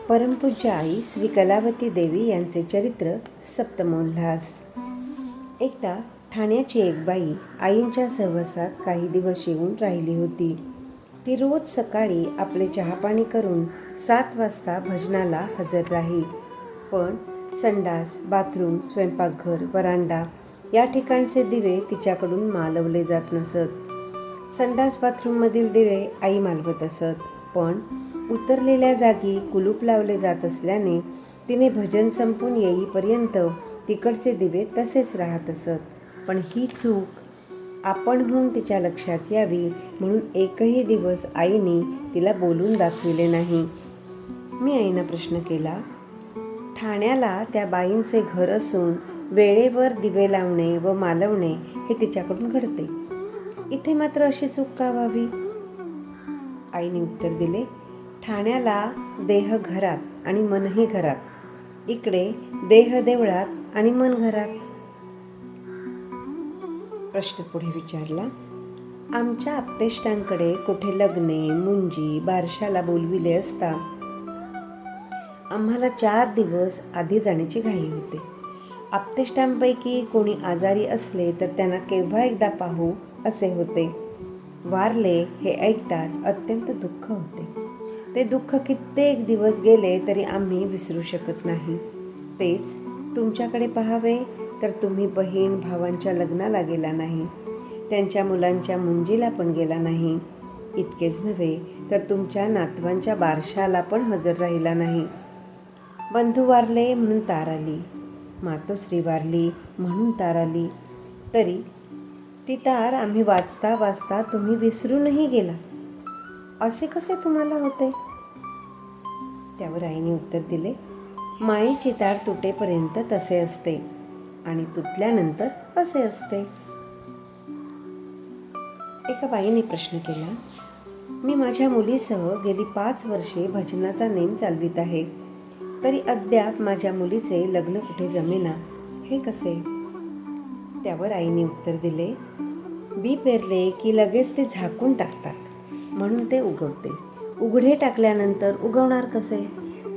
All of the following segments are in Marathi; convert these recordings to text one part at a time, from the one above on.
परमपूज्य आई श्री कलावती देवी यांचे चरित्र सप्तमोल्हास. एकदा ठाण्याची एक बाई आईंच्या सहवासात काही दिवस येऊन राहिली होती. ती रोज सकाळी आपले चहापाणी करून 7 वाजता भजनाला हजर राही. पण संडास, बाथरूम, स्वयंपाकघर, वरांडा या ठिकाणचे दिवे तिच्याकडून मालवले जात नसत. संडास बाथरूममधील दिवे आई मालवत असत, पण उतरलेल्या जागी कुलूप लावले जात असल्याने तिने भजन संपून येईपर्यंत तिकडचे दिवे तसेच राहत असत. पण ही चूक आपणहून तिच्या लक्षात यावी म्हणून एकही दिवस आईने तिला बोलून दाखविले नाही. मी आईना प्रश्न केला, ठाण्याला त्या बाईंचे घर असून वेळेवर दिवे लावणे व मालवणे हे तिच्याकडून घडते, इथे मात्र अशी चूक का व्हावी? आईने उत्तर दिले, ठाण्याला देह घरात आणि मनही घरात, इकडे देह देवळात आणि मन घरात. प्रश्न पुढे विचारला, आमच्या आप्तेष्टांकडे कुठे लग्ने, मुंजी, बारशाला बोलविले असता आम्हाला 4 दिवस आधी जाण्याची घाई होते. आप्तेष्टांपैकी कोणी आजारी असले तर त्यांना केव्हा एकदा पाहू असे होते. वारले हे ऐकताच अत्यंत दुःख होते. ते दुःख कित्येक दिवस गेले तरी आम्ही विसरू शकत नाही. तेच तुमच्याकडे पाहावे तर तुम्ही बहीण भावांच्या लग्नाला गेला नाही, त्यांच्या मुलांच्या मुंजीला पण गेला नाही. इतकेच नव्हे तर तुमच्या नातवांच्या बारशाला पण हजर राहिला नाही. बंधू वारले म्हणून तार आली, मातोश्री वारली म्हणून तार आली, तरी ती तार आम्ही वाचता वाचता तुम्ही विसरूनही गेला. असे कसे तुम्हाला होते? त्यावर आईने उत्तर दिले, मायेची तार तुटेपर्यंत तसे असते आणि तुटल्यानंतर असे असते. एका बाईने प्रश्न केला, मी माझ्या मुलीसह गेली 5 वर्षे भजनाचा नेम चालवित आहे, तरी अद्याप माझ्या मुलीचे लग्न कुठे जमेना, हे कसे? त्यावर आईने उत्तर दिले, बी पेरले की लगेच ते झाकून टाकतात म्हणून ते उगवते. उघडे टाकल्यानंतर उगवणार कसे?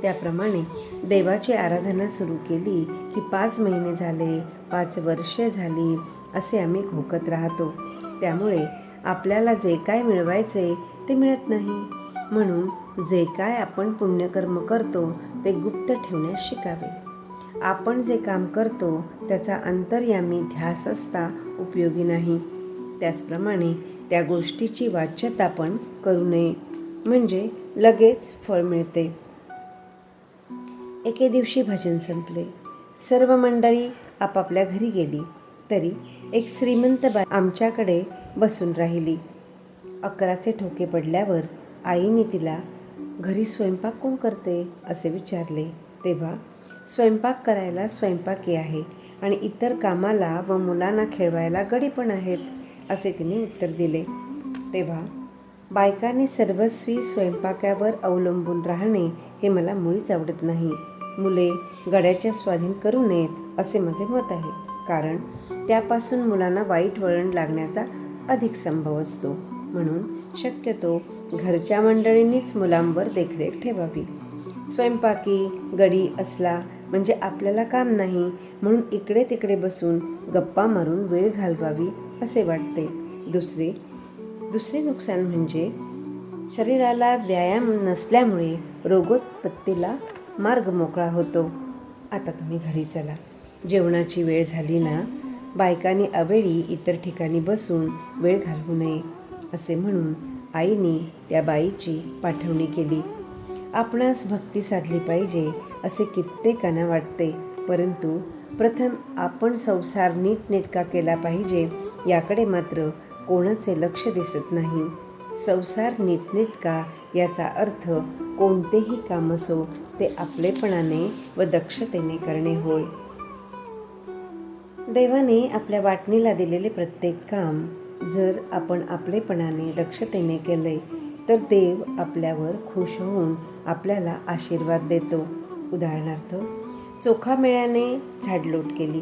त्याप्रमाणे देवाची आराधना सुरू केली की 5 महिने झाले, 5 वर्षे झाली असे आम्ही घोकत राहतो. त्यामुळे आपल्याला जे काय मिळवायचे ते मिळत नाही. म्हणून जे काय आपण पुण्यकर्म करतो ते गुप्त ठेवण्यास शिकावे. आपण जे काम करतो त्याचा अंतर्यामी ध्यास असता उपयोगी नाही. त्याचप्रमाणे त्या गोष्टीची वाच्यता पण करू नये, म्हणजे लगेच फळ मिळते. एके दिवशी भजन संपले. सर्व मंडळी आपापल्या घरी गेली, तरी एक श्रीमंत बाई आमच्याकडे बसून राहिली. 11चे ठोके पडल्यावर आईने तिला, घरी स्वयंपाक कोण करते असे विचारले. तेव्हा स्वयंपाक करायला स्वयंपाकी आहे आणि इतर कामाला व मुलांना खेळवायला गडी पण आहेत असे तिने उत्तर दिले. तेव्हा बायकांनी सर्वस्वी स्वयंपाकावर अवलंबून राहणे हे मला मुळीच आवडत नाही. मुले गड्याच्या स्वाधीन करू नयेत असे माझे मत आहे, कारण त्यापासून मुलांना वाईट वळण लागण्याचा अधिक संभव असतो. म्हणून शक्यतो घरच्या मंडळींनीच मुलांवर देखरेख ठेवावी. स्वयंपाकी गडी असला म्हणजे आपल्याला काम नाही म्हणून इकडे तिकडे बसून गप्पा मारून वेळ घालवावी असे वाटते. दुसरे नुकसान म्हणजे शरीराला व्यायाम नसल्यामुळे रोगोत्पत्तीला मार्ग मोकळा होतो. आता तुम्ही घरी चला, जेवणाची वेळ झाली ना. बायकांनी अवेळी इतर ठिकाणी बसून वेळ घालवू नये असे म्हणून आईने त्या बाईची पाठवणी केली. आपणास भक्ती साधली पाहिजे असे कित्येकांना वाटते, परंतु प्रथम आपण संसार नीटनेटका केला पाहिजे याकडे मात्र कोणाचे लक्ष दिसत नाही. संसार नीटनेटका याचा अर्थ कोणतेही काम असो ते आपलेपणाने व दक्षतेने करणे होय. देवाने आपल्या वाटणीला दिलेले प्रत्येक काम जर आपण आपलेपणाने दक्षतेने केले तर देव आपल्यावर खुश होऊन आपल्याला आशीर्वाद देतो. उदाहरणार्थ, चोखामेळ्याने झाडलोट केली,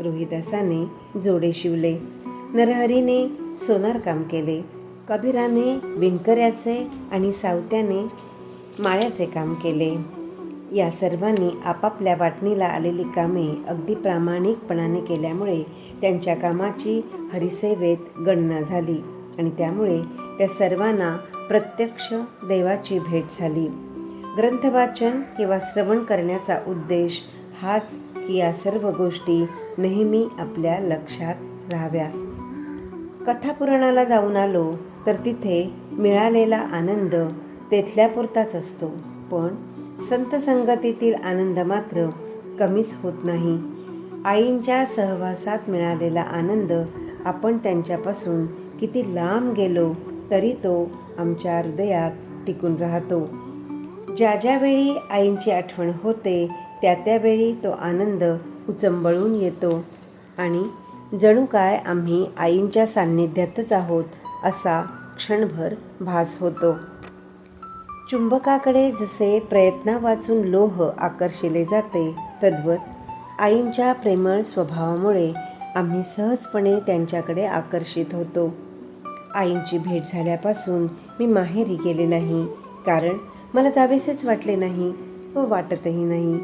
रोहिदासाने जोडे शिवले, नरहरीने सोनार काम केले, कबीराने विणकऱ्याचे आणि सावत्याने माळ्याचे काम केले, या सर्वांनी आपापल्या वाटणीला आलेली कामे अगदी प्रामाणिकपणाने केल्यामुळे त्यांच्या कामाची हरिसेवेत गणना झाली आणि त्यामुळे त्या सर्वांना प्रत्यक्ष देवाची भेट झाली. ग्रंथवाचन किंवा श्रवण करण्याचा उद्देश हाच की या सर्व गोष्टी नेहमी आपल्या लक्षात राहाव्या. कथापुराणाला जाऊन आलो तर तिथे मिळालेला आनंद तेथल्यापुरताच असतो, पण संत संगतीतील आनंद मात्र कमीच होत नाही. आईंच्या सहवासात मिळालेला आनंद आपण त्यांच्यापासून किती लांब गेलो तरी तो आमच्या हृदयात टिकून राहतो. ज्या ज्यावेळी आईंची आठवण होते त्या त्यावेळी तो आनंद उचंबळून येतो आणि जणू काय आम्ही आईंच्या सान्निध्यातच आहोत असा क्षणभर भास होतो. चुंबकाकडे जसे प्रयत्नावाचून लोह आकर्षिले जाते, तद्वत आईंच्या प्रेमळ स्वभावामुळे आम्ही सहजपणे त्यांच्याकडे आकर्षित होतो. आईंची भेट झाल्यापासून मी माहेरी गेले नाही, कारण मला जावेसेच वाटले नाही व वाटतही नाही.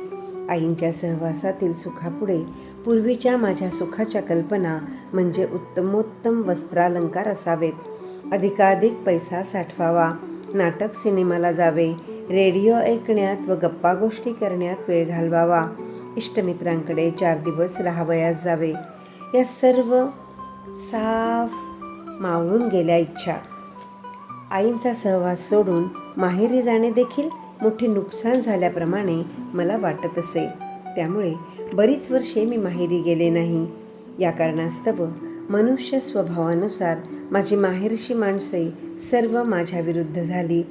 आईंच्या सहवासातील सुखापुढे पूर्वीच्या माझ्या सुखाच्या कल्पना म्हणजे उत्तमोत्तम वस्त्रालंकार असावेत, अधिकाधिक पैसा साठवावा, नाटक सिनेमाला जावे, रेडिओ ऐकण्यात व गप्पा गोष्टी करण्यात वेळ घालवावा, इष्टमित्रांकडे 4 दिवस राहावयास जावे, या सर्व साफ मावळून गेल्या इच्छा. आईंचा सहवास सोडून माहेरी जाणे देखील मोठे नुकसान झाल्याप्रमाणे मला वाटत असे. त्यामुळे बरीच वर्षे मी माहेरी गेले नाही. या कारणास्तव मनुष्य स्वभावानुसार माझी माहेरची माणसे सर्व माझ्या विरुद्ध झाली,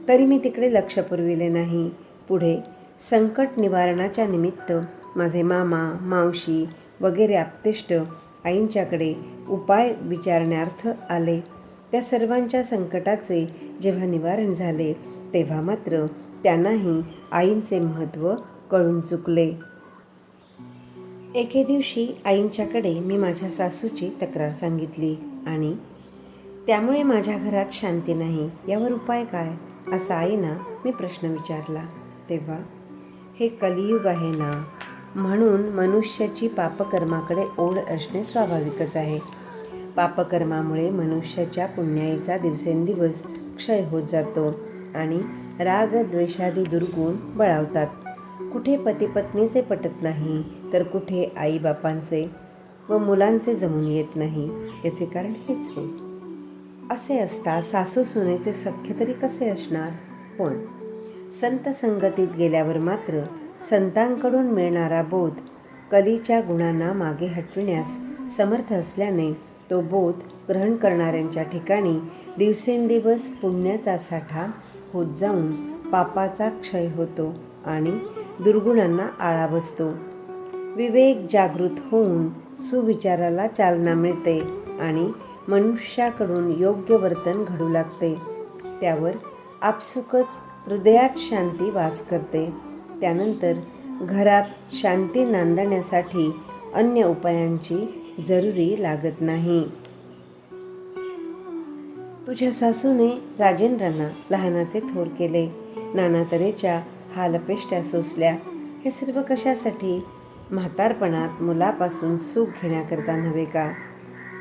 तरी मी तिकडे लक्ष पुरविले नाही. पुढे संकट निवारणाच्या निमित्त माझे मामा, मावशी वगैरे आप्तेष्ट आईंच्याकडे उपाय विचारण्यार्थ आले. त्या सर्वांच्या संकटाचे जेव्हा निवारण झाले तेव्हा मात्र त्यांनाही आईंचे महत्त्व कळून चुकले. एके दिवशी आईंच्याकडे मी माझ्या सासूची तक्रार सांगितली आणि त्यामुळे माझ्या घरात शांती नाही, यावर उपाय काय, असा आईंना मी प्रश्न विचारला. तेव्हा हे कलियुग आहे ना, म्हणून मनुष्याची पापकर्माकडे ओढ असणे स्वाभाविकच आहे. पापकर्मामुळे मनुष्याच्या पुण्याईचा दिवसेंदिवस क्षय होत जातो आणि राग द्वेषादी दुर्गुण बळावतात. कुठे पतीपत्नीचे पटत नाही तर कुठे आईबापांचे व मुलांचे जमून येत नाही. याचे कारण हेच होय. असे असता सासू सुनेचे सख्य तरी कसे असणार. पण संत संगतीत गेल्यावर मात्र संतांकडून मिळणारा बोध कलीच्या गुणांना मागे हटविण्यास समर्थ असल्याने तो बोध ग्रहण करणाऱ्यांच्या ठिकाणी दिवसेंदिवस पुण्याचा साठा होत जाऊन पापाचा क्षय होतो आणि दुर्गुणांना आळा बसतो. विवेक जागृत होऊन सुविचाराला चालना मिळते आणि मनुष्याकडून योग्य वर्तन घडू लागते. त्यावर आपसुकच हृदयात शांती वास करते. त्यानंतर घरात शांती नांदण्यासाठी अन्य उपायांची जरुरी लागत नाही. तुझ्या सासूने राजेंद्रांना लहानाचे थोर केले, नाना तऱ्हेच्या हालपेष्ट्या सोसल्या. हे सर्व कशासाठी? म्हातारपणात मुलापासून सुख घेण्याकरता नव्हे का?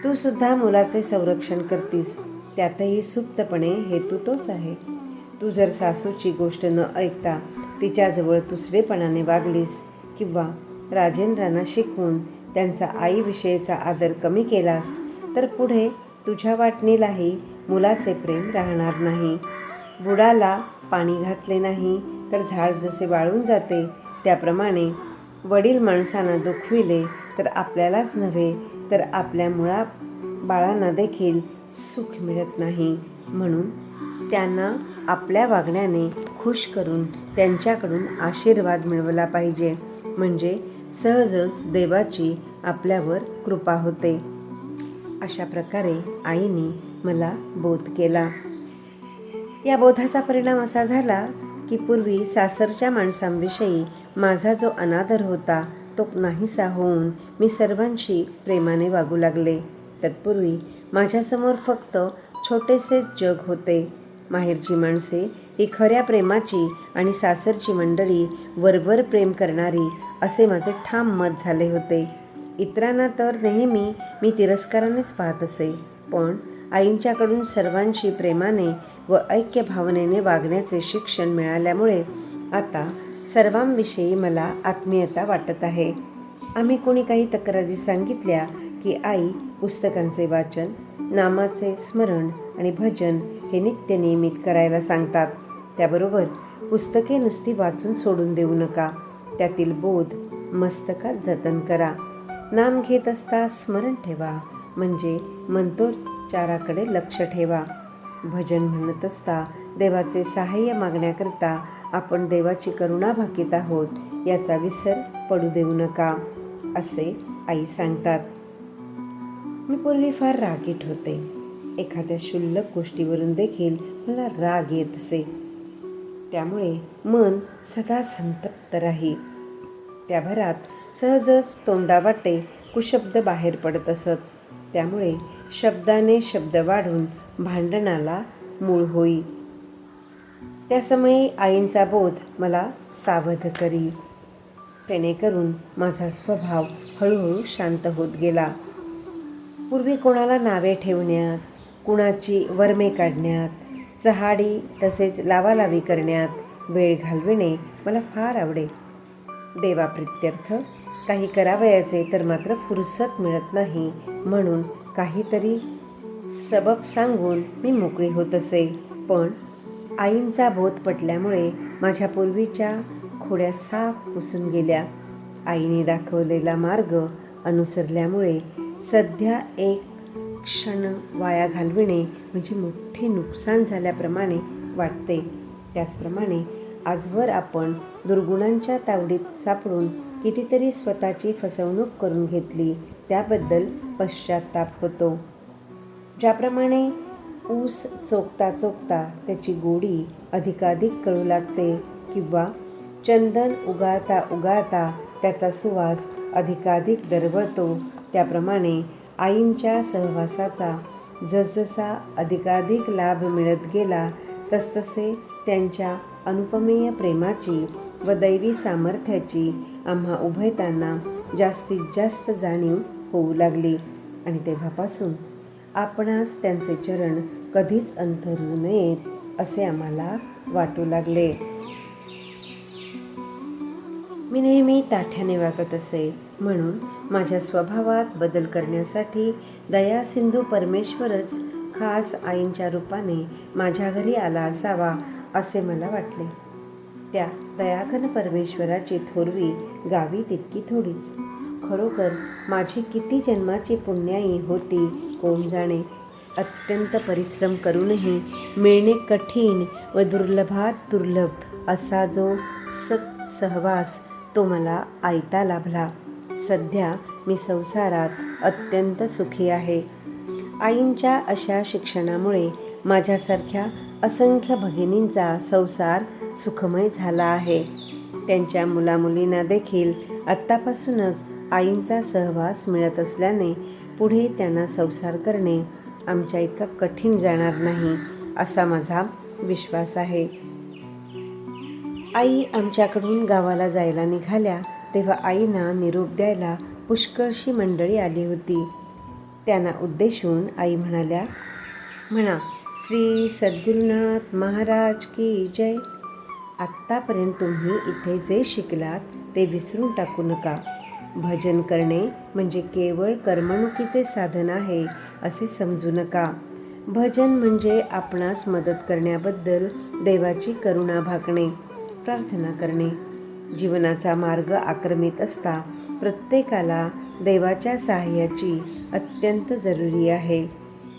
तू सुद्धा मुलाचे संरक्षण करतीस, त्यातही सुप्तपणे हेतू तोच आहे. तू जर सासूची गोष्ट न ऐकता तिच्याजवळ दुसरेपणाने वागलीस किंवा राजेंद्रांना शिकवून त्यांचा आईविषयीचा आदर कमी केलास तर पुढे तुझ्या वाटणीलाही मुलाचे प्रेम राहणार नाही. बुडाला पाणी घातले नाही तर झाड जसे वाळून जाते, त्याप्रमाणे वडील माणसांना दुखविले तर आपल्यालाच नव्हे तर आपल्या मुळा बाळांना देखील सुख मिळत नाही. म्हणून त्यांना आपल्या वागण्याने खुश करून त्यांच्याकडून आशीर्वाद मिळवला पाहिजे, म्हणजे सहजच देवाची आपल्यावर कृपा होते. अशा प्रकारे आईने मला बोध केला. या बोधाचा परिणाम असा झाला की पूर्वी सासरच्या माणसांविषयी माझा जो अनादर होता तो नाहीसा होऊन मी सर्वांशी प्रेमाने वागू लागले. तत्पूर्वी माझ्यासमोर फक्त छोटेसेच जग होते. माहेरची माणसे ही खऱ्या प्रेमाची आणि सासरची मंडळी वरवर प्रेम करणारी असे माझे ठाम मत झाले होते. इतरांना तर नेहमी मी तिरस्कारानेच पाहत असे, पण आईंच्याकडून सर्वांशी प्रेमाने व ऐक्य भावनेने वागण्याचे शिक्षण मिळाल्यामुळे आता सर्वांविषयी मला आत्मीयता वाटत आहे. आम्ही कोणी काही तक्रारी सांगितल्या की आई पुस्तकांचे वाचन, नामाचे स्मरण आणि भजन हे नित्य नियमित करायला सांगतात. त्याबरोबर पुस्तके नुसती वाचून सोडून देऊ नका, त्यातील बोध मस्तकात जतन करा. नाम घेत असता स्मरण ठेवा, म्हणजे मंत्रोच्चाराकडे लक्ष ठेवा. भजन म्हणत असता देवाचे सहाय्य मागण्याकरिता आपण देवाची करुणा भाकीत आहोत याचा विसर पडू देऊ नका, असे आई सांगतात. मी पूर्वी फार रागीट होते. एखाद्या क्षुल्लक गोष्टीवरून देखील मला राग येत असे. त्यामुळे मन सदा संतप्त राही. त्या भरात सहजच तोंडावाटे कुशब्द बाहेर पडत असत. त्यामुळे शब्दाने शब्द वाढून भांडणाला मूळ होई. त्या समयी आईंचा बोध मला सावध करी. जेणेकरून माझा स्वभाव हळूहळू शांत होत गेला. पूर्वी कोणाला नावे ठेवण्यात, कुणाची वर्मे काढण्यात, चहाडी तसेच लावालावी करण्यात वेळ घालविणे मला फार आवडे. देवाप्रित्यर्थ काही करावयाचे तर मात्र फुरसत मिळत नाही, म्हणून काहीतरी सबब सांगून मी मोकळी होत असे. पण आईंचा बोध पटल्यामुळे माझ्या पूर्वीच्या खोड्या साफ पुसून गेल्या. आईने दाखवलेला मार्ग अनुसरल्यामुळे सध्या एक क्षण वाया घालविणे म्हणजे मोठे नुकसान झाल्याप्रमाणे वाटते. त्याचप्रमाणे आजवर आपण दुर्गुणांच्या तावडीत सापडून कितीतरी स्वतःची फसवणूक करून घेतली, त्याबद्दल पश्चाताप होतो. ज्याप्रमाणे ऊस चोखता चोखता त्याची गोडी अधिकाधिक कळू लागते किंवा चंदन उगाळता उगाळता त्याचा सुवास अधिकाधिक दरवळतो, त्याप्रमाणे आईंच्या सहवासाचा जसजसा अधिकाधिक लाभ मिळत गेला तसतसे त्यांच्या अनुपमेय प्रेमाची व दैवी सामर्थ्याची आम्हा उभयतांना जास्तीत जास्त जाणीव होऊ लागली. आणि तेव्हापासून आपणास त्यांचे चरण कधीच अंतरू नयेत असे आम्हाला वाटू लागले. मी नेहमी ताठ्याने वागत असे, म्हणून माझ्या स्वभावात बदल करण्यासाठी दयासिंधू परमेश्वरच खास आईंच्या रूपाने माझ्या घरी आला असावा असे मला वाटले. त्या दयाघन परमेश्वराची थोरवी गावी तितकी थोडीच. खरोखर माझी किती जन्माची पुण्याई होती कोण जाणे. अत्यंत परिश्रम करूनही मिळणे कठीण व दुर्लभात दुर्लभ असा जो सहवास तो मला आयता लाभला. सध्या मी संसारात अत्यंत सुखी आहे. आईंच्या अशा शिक्षणामुळे माझ्यासारख्या असंख्य भगिनींचा संसार सुखमय झाला आहे. त्यांच्या मुलामुलींना देखील आत्तापासूनच आईंचा सहवास मिळत असल्याने पुढे त्यांना संसार करणे आमच्या इतका कठीण जाणार नाही असा माझा विश्वास आहे. आई आमच्याकडून गावाला जायला निघाल्या तेव्हा आईंना निरोप द्यायला पुष्कळशी मंडळी आली होती. त्यांना उद्देशून आई म्हणाल्या, म्हणा श्री सद्गुरुनाथ महाराज की जय. आत्तापर्यंत तुम्ही इथे जे शिकलात ते विसरून टाकू नका. भजन करणे म्हणजे केवळ करमणुकीचे साधन आहे असे समजू नका. भजन म्हणजे आपणास मदत करण्याबद्दल देवाची करुणा भाकणे, प्रार्थना करणे. जीवनाचा मार्ग आक्रमित असता प्रत्येकाला देवाच्या सहाय्याची अत्यंत जरुरी आहे.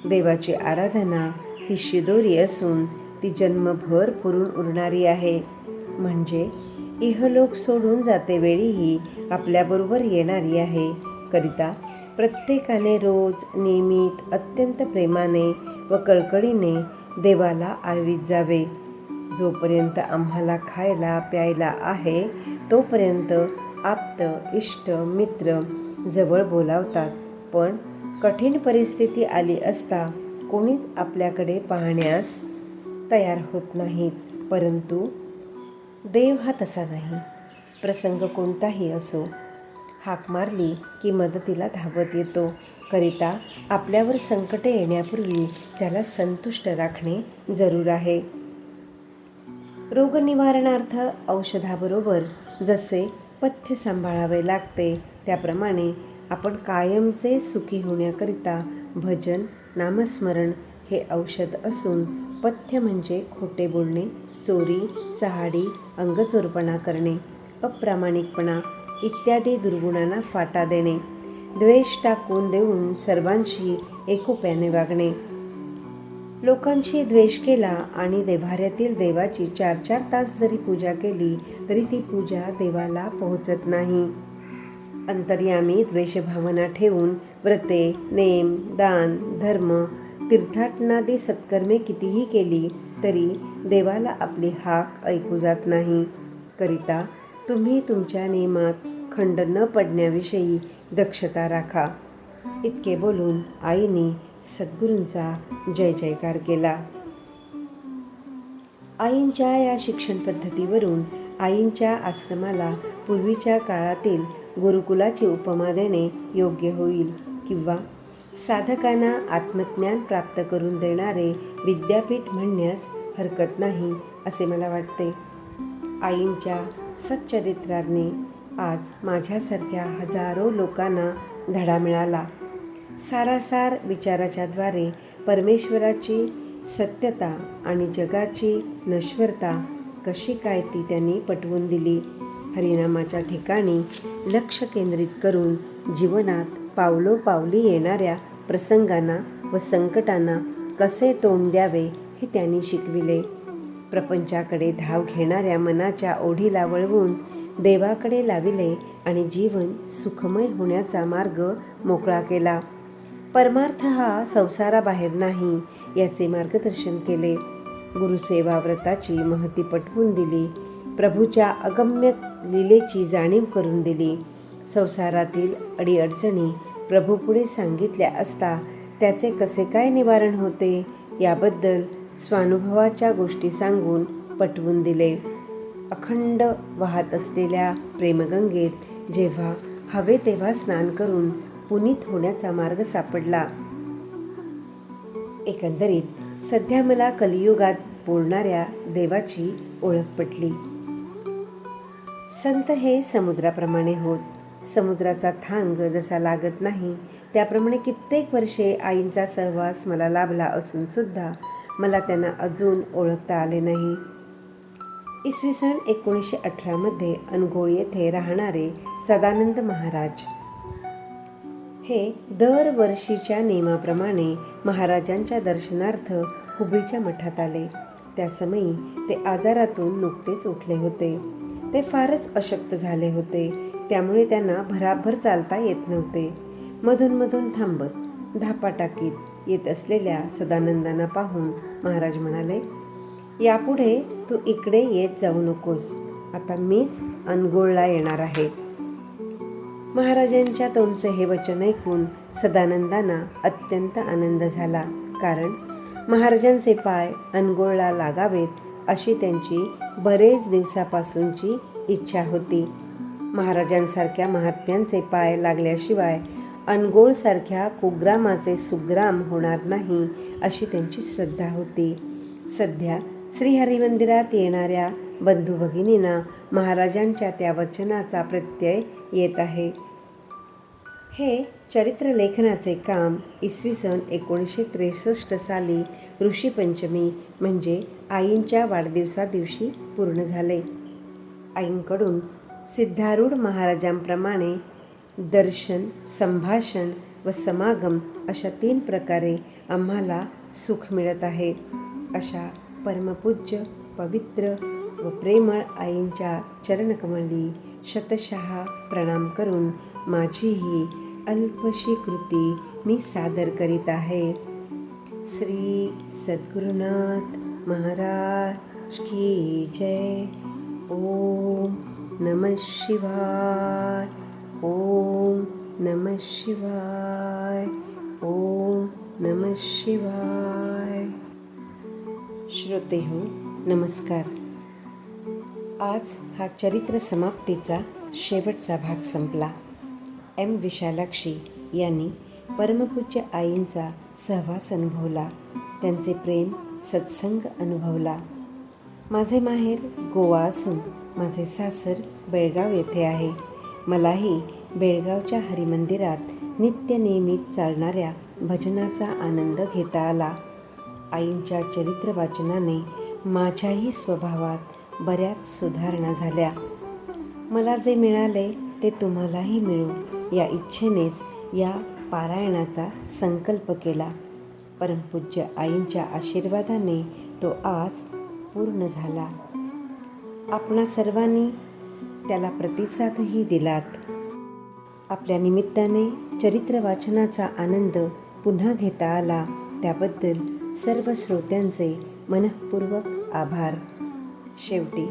देवाची आराधना ही शिदोरी असून ती जन्मभर पुरून उरणारी आहे. म्हणजे इहलोक सोडून जातेवेळीही आपल्याबरोबर येणारी आहे. करिता प्रत्येकाने रोज नियमित अत्यंत प्रेमाने व कळकळीने देवाला आळवीत जावे. जोपर्यंत आम्हाला खायला प्यायला आहे तोपर्यंत आप्त इष्ट मित्र जवळ बोलावतात, पण कठीण परिस्थिती आली असता कोणीच आपल्याकडे पाहण्यास तयार होत नाहीत. परंतु देव हा तसा नाही. प्रसंग कोणताही असो, हाक मारली की मदतीला धावत येतो. करिता आपल्यावर संकटे येण्यापूर्वी त्याला संतुष्ट राखणे जरूर आहे. रोगनिवारणार्थ औषधाबरोबर जसे पथ्य सांभाळावे लागते, त्याप्रमाणे आपण कायमचे सुखी होण्याकरिता भजन, नामस्मरण हे औषध असून, पथ्य म्हणजे खोटे बोलणे, चोरी, चहाडी, अंगचोरपणा करणे, अप्रामाणिकपणा इत्यादी दुर्गुणांना फाटा देणे, द्वेष टाकून देऊन सर्वांशी एकोप्याने वागणे. लोकांशी द्वेष केला आणि देव्हाऱ्यातील देवाची 4-4 तास जरी पूजा केली तरी ती पूजा देवाला पोहोचत नाही. अंतर्यामी द्वेषभावना ठेवून व्रते, नेम, दान, धर्म, तीर्थाटनादी सत्कर्मे कितीही केली तरी देवाला आपली हाक ऐकू जात नाही. करिता तुम्ही तुमच्या नेमात खंड न पडण्याविषयी दक्षता राखा. इतके बोलून आईने सद्गुरूंचा जय जयकार केला. आईंच्या या शिक्षण पद्धतीवरून आईंच्या आश्रमाला पूर्वीच्या काळातील गुरुकुलाची उपमा देणे योग्य होईल, किंवा साधकांना आत्मज्ञान प्राप्त करून देणारे विद्यापीठ म्हणण्यास हरकत नाही असे मला वाटते. आईंच्या सच्चरित्राने आज माझ्यासारख्या हजारो लोकांना धडा मिळाला. सारासार विचाराच्या द्वारे परमेश्वराची सत्यता आणि जगाची नश्वरता कशी काय ती त्यांनी पटवून दिली. हरिनामाच्या ठिकाणी लक्ष केंद्रित करून जीवनात पावलोपावली येणाऱ्या प्रसंगांना व संकटांना कसे तोंड द्यावे हे त्यांनी शिकविले. प्रपंचाकडे धाव घेणाऱ्या मनाच्या ओढीला वळवून देवाकडे लाविले आणि जीवन सुखमय होण्याचा मार्ग मोकळा केला. परमार्थ हा संसाराबाहेर नाही याचे मार्गदर्शन केले. गुरुसेवा व्रताची महती पटवून दिली. प्रभूच्या अगम्य लीलेची जाणीव करून दिली. संसारातील अडीअडचणी प्रभूपुढे सांगितल्या असता त्याचे कसे काय निवारण होते याबद्दल स्वानुभवाच्या गोष्टी सांगून पटवून दिले. अखंड वाहत असलेल्या प्रेमगंगेत जेव्हा हवे तेव्हा स्नान करून पुनीत होण्याचा मार्ग सापडला. एकंदरीत सध्या मला कलियुगात बोलणाऱ्या देवाची ओळख पटली. संत हे समुद्राप्रमाणे होत. समुद्राचा थांग जसा लागत नाही त्याप्रमाणे कित्येक वर्षे आईंचा सहवास मला लाभला असून सुद्धा मला त्यांना अजून ओळखता आले नाही. इसवी सन 1918 मध्ये अनगोळ येथे राहणारे सदानंद महाराज हे दरवर्षीच्या नेमाप्रमाणे महाराजांच्या दर्शनार्थ हुबळीच्या मठात आले. त्या समयी ते आजारातून नुकतेच उठले होते. ते फारच अशक्त झाले होते, त्यामुळे त्यांना भराभर चालता येत नव्हते. मधून मधून थांबत धापा टाकीत येत असलेल्या सदानंदांना पाहून महाराज म्हणाले, यापुढे तू इकडे येत जाऊ नकोस, आता मीच अनगोळला येणार आहे. महाराजांच्या तोंडचे हे वचन ऐकून सदानंदांना अत्यंत आनंद झाला, कारण महाराजांचे पाय अनगोळला लागावेत अशी त्यांची बरेच दिवसापासूनची इच्छा होती. महाराजांसारख्या महात्म्यांचे पाय लागल्याशिवाय अनगोळसारख्या कुग्रामाचे सुग्राम होणार नाही अशी त्यांची श्रद्धा होती. सध्या श्रीहरिमंदिरात येणाऱ्या बंधू भगिनींना महाराजांच्या त्या वचनाचा प्रत्यय येत आहे. हे चरित्रलेखनाचे काम इसवी सन 1963 साली ऋषीपंचमी म्हणजे आईंच्या वाढदिवसादिवशी पूर्ण झाले. आईंकडून सिद्धारूढ महाराजांप्रमाणे दर्शन, संभाषण व समागम अशा 3 प्रकारे आम्हाला सुख मिळत आहे. अशा परमपूज्य, पवित्र व प्रेमळ आईंच्या चरणकमळी शतशः प्रणाम करून माझी ही अल्पशी कृती मी सादर करीत आहे. श्री सद्गुरुनाथ महाराज की जय. ओम नमः शिवाय. ओम नमः शिवाय. ओम नमः शिवाय. श्रोते हो, नमस्कार. आज हा चरित्र समाप्तीचा शेवटचा भाग संपला. एम विशालाक्षी यांनी परमपूज्य आईंचा सहवास अनुभवला, त्यांचे प्रेम सत्संग अनुभवला. माझे माहेर गोवा असून माझे सासर बेळगाव येथे आहे. मलाही बेळगावच्या हरिमंदिरात नित्यनेमित चालणाऱ्या भजनाचा आनंद घेता आला. आईंच्या चरित्र वाचनाने माझ्याही स्वभावात बऱ्याच सुधारणा झाल्या. मला जे मिळाले ते तुम्हालाही मिळो या इच्छेनेच या पारायणाचा संकल्प केला. परमपूज्य आईंच्या आशीर्वादाने तो आज पूर्ण झाला. आपणा सर्वांनी त्याला प्रतिसादही दिलात. आपल्या निमित्ताने चरित्र वाचनाचा आनंद पुन्हा घेता आला त्याबद्दल सर्व श्रोत्यांचे मनःपूर्वक आभार. शेवटी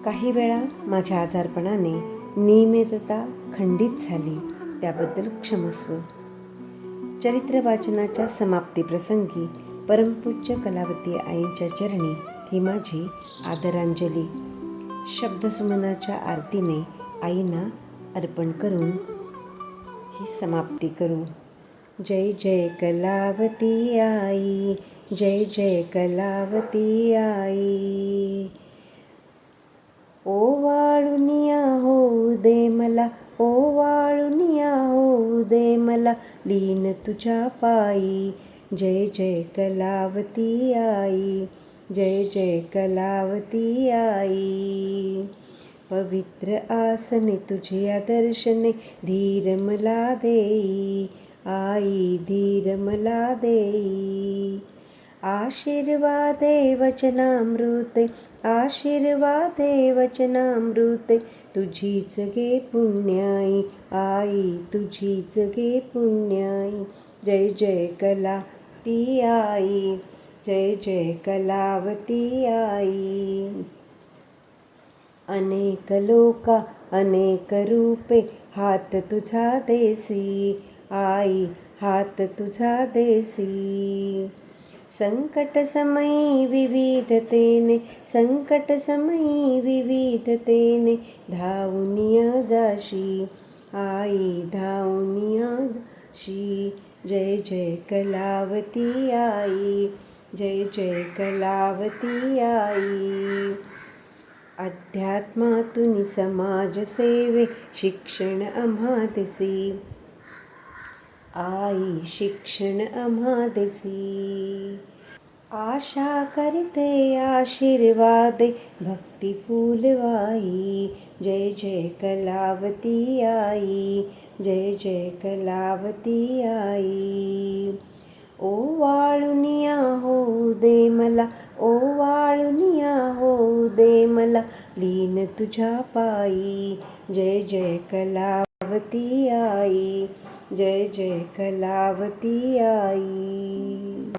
काही वेळा माझ्या आजारपणाने नियमितता खंडित झाली, त्याबद्दल क्षमस्व. चरित्र वाचनाच्या समाप्तीप्रसंगी परमपूज्य कलावती आईंच्या चरणी ही माझी आदरांजली. शब्दसुमनाच्या आरतीने आईंना अर्पण करून ही समाप्ती करू. जय जय कलावती आई, जय जय कलावती आई. ओवाळुनिया होऊ दे मला, ओवाळुनिया होऊ दे मला, लीन तुझ्या पायी. जय जय कलावती आई, जय जय कलावती आई. पवित्र आसने तुझिया दर्शने, धीर मला देई आई, धीर मला देई. आशीर्वादे वचनामृते, आशीर्वादे वचनामृते, तुझीच गे पुण्याई आई, तुझीच गे पुण्याई. जय जय कलावती आई, जय जय कलावती आई. अनेक लोका अनेक रूपे, हात तुझा देसी आई, हात तुझा देसी. संकट समयी विविधतेने, संकट समयी विविधतेने, धावूनिया जाशी आई, धावूनिया जाशी. जय जय कलावती आई, जय जय कलावती आई. अध्यात्मातून समाजसेवे शिक्षण आम्हा देसी आई, शिक्षण आम्हा देसी. आशा करते आशीर्वादे, भक्ती फुलवाई. जय जय कलावती आई, जय जय कलावती आई. ओवाळुनिया होऊ दे मला, ओवाळुनिया होऊ दे मला, लीन तुझ्या पायी. जय जय कलावती आई, जय जय कलावती आई.